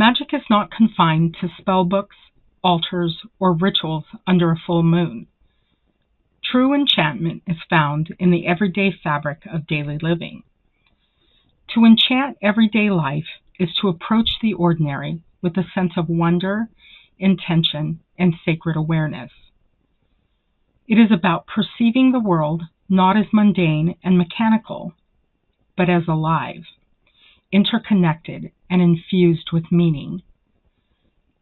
Magic is not confined to spellbooks, altars, or rituals under a full moon. True enchantment is found in the everyday fabric of daily living. To enchant everyday life is to approach the ordinary with a sense of wonder, intention, and sacred awareness. It is about perceiving the world not as mundane and mechanical, but as alive, interconnected, and infused with meaning.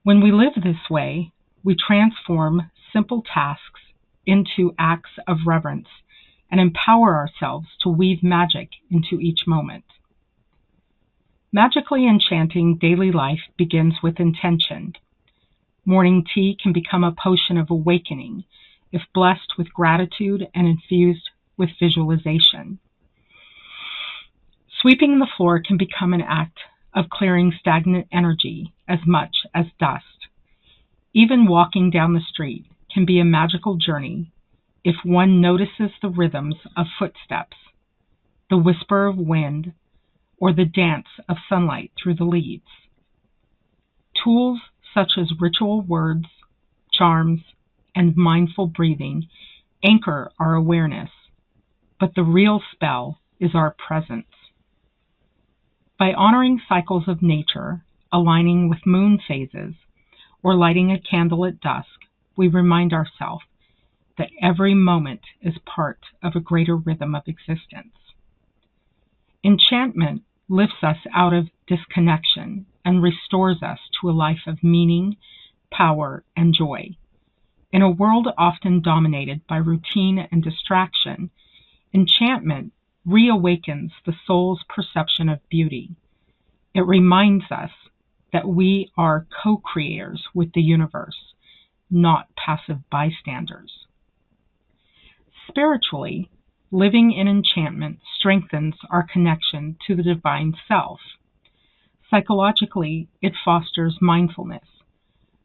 When we live this way, we transform simple tasks into acts of reverence and empower ourselves to weave magic into each moment. Magically enchanting daily life begins with intention. Morning tea can become a potion of awakening if blessed with gratitude and infused with visualization. Sweeping the floor can become an act of clearing stagnant energy as much as dust. Even walking down the street can be a magical journey if one notices the rhythms of footsteps, the whisper of wind, or the dance of sunlight through the leaves. Tools such as ritual words, charms, and mindful breathing anchor our awareness, but the real spell is our presence. By honoring cycles of nature, aligning with moon phases, or lighting a candle at dusk, we remind ourselves that every moment is part of a greater rhythm of existence. Enchantment lifts us out of disconnection and restores us to a life of meaning, power, and joy. In a world often dominated by routine and distraction, enchantment reawakens the soul's perception of beauty. It reminds us that we are co-creators with the universe, not passive bystanders. Spiritually, living in enchantment strengthens our connection to the divine self. Psychologically, it fosters mindfulness,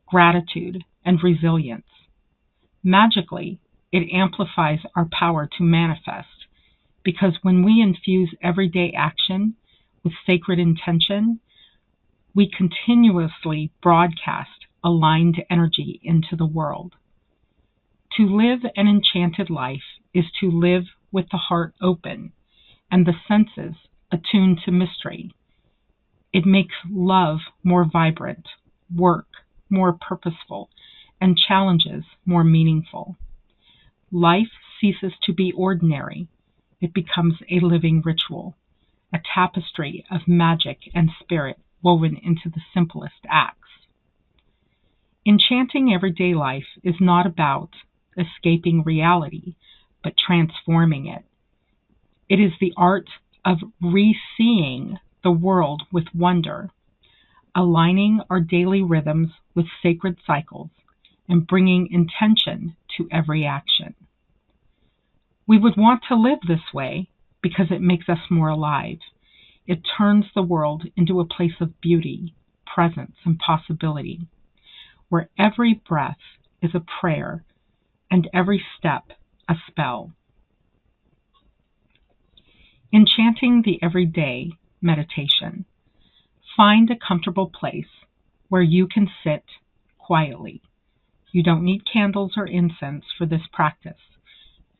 gratitude, and resilience. Magically, it amplifies our power to manifest, because when we infuse everyday action with sacred intention, we continuously broadcast aligned energy into the world. To live an enchanted life is to live with the heart open and the senses attuned to mystery. It makes love more vibrant, work more purposeful, and challenges more meaningful. Life ceases to be ordinary. It becomes a living ritual, a tapestry of magic and spirit woven into the simplest acts. Enchanting everyday life is not about escaping reality, but transforming it. It is the art of re-seeing the world with wonder, aligning our daily rhythms with sacred cycles, and bringing intention to every action. We would want to live this way because it makes us more alive. It turns the world into a place of beauty, presence, and possibility, where every breath is a prayer and every step a spell. Enchanting the everyday meditation. Find a comfortable place where you can sit quietly. You don't need candles or incense for this practice,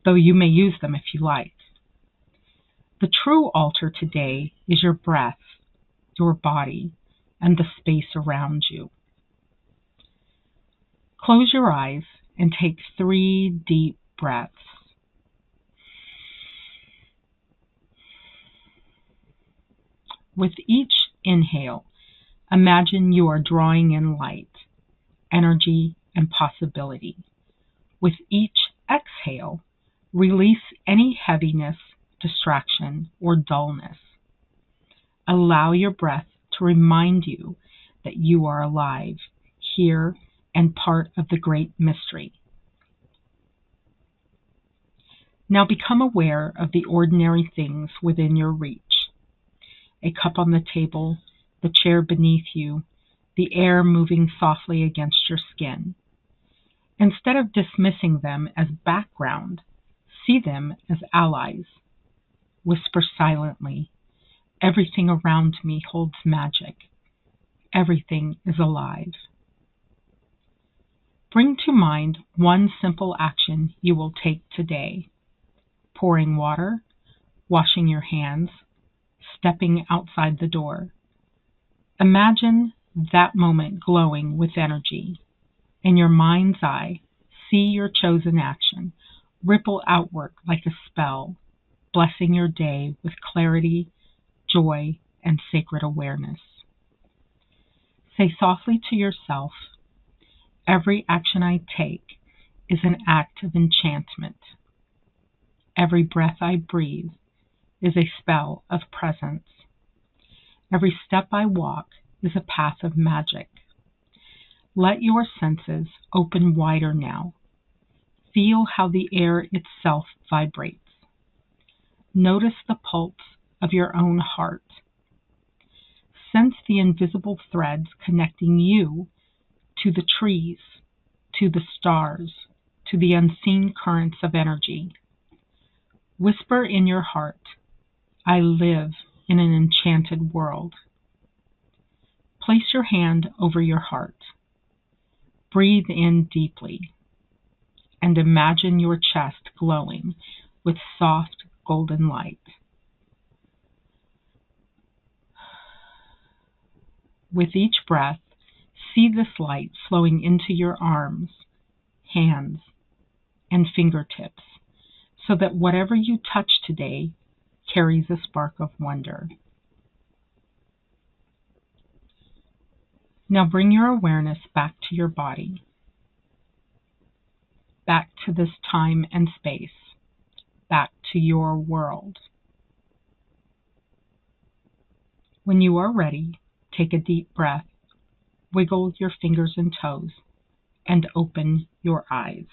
though you may use them if you like. The true altar today is your breath, your body, and the space around you. Close your eyes and take 3 deep breaths. With each inhale, imagine you are drawing in light, energy, and possibility. With each exhale, release any heaviness, distraction, or dullness. Allow your breath to remind you that you are alive, here, and part of the great mystery. Now become aware of the ordinary things within your reach. A cup on the table, the chair beneath you, the air moving softly against your skin. Instead of dismissing them as background, see them as allies. Whisper silently, "Everything around me holds magic. everything is alive. Bring to mind one simple action you will take today. Pouring water, washing your hands, stepping outside the door. Imagine that moment glowing with energy. In your mind's eye, see your chosen action ripple outward like a spell, blessing your day with clarity, joy, and sacred awareness. Say softly to yourself, every action I take is an act of enchantment. Every breath I breathe is a spell of presence. Every step I walk is a path of magic. Let your senses open wider now. Feel how the air itself vibrates. Notice the pulse of your own heart. Sense the invisible threads connecting you to the trees, to the stars, to the unseen currents of energy. Whisper in your heart, I live in an enchanted world. Place your hand over your heart. Breathe in deeply and imagine your chest glowing with soft golden light. With each breath, see this light flowing into your arms, hands, and fingertips, so that whatever you touch today carries a spark of wonder. Now bring your awareness back to your body, back to this time and space, back to your world. When you are ready, take a deep breath, wiggle your fingers and toes, and open your eyes.